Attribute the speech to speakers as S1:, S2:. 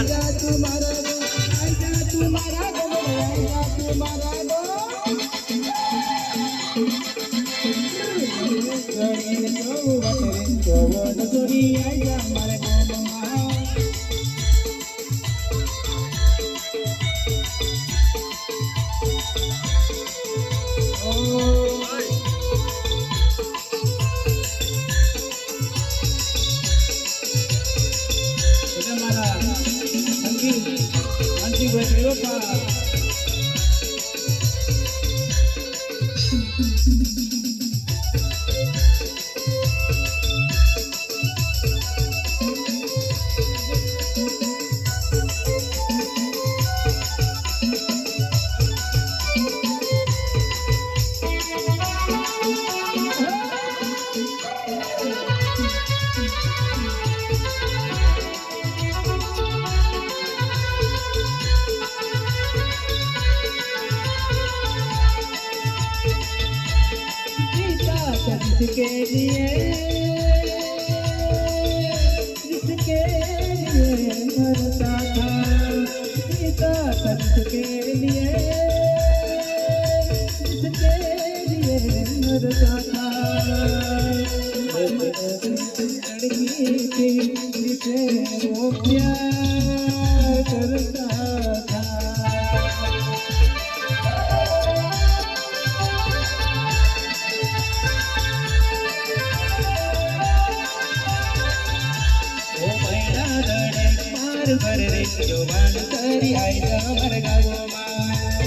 S1: જવાન
S2: जिसके लिए मरता था सीता जिसके लिए मरता था लड़की थी जिसे वो प्यार करता था कर रे जवान करी आई जा मर गावो मा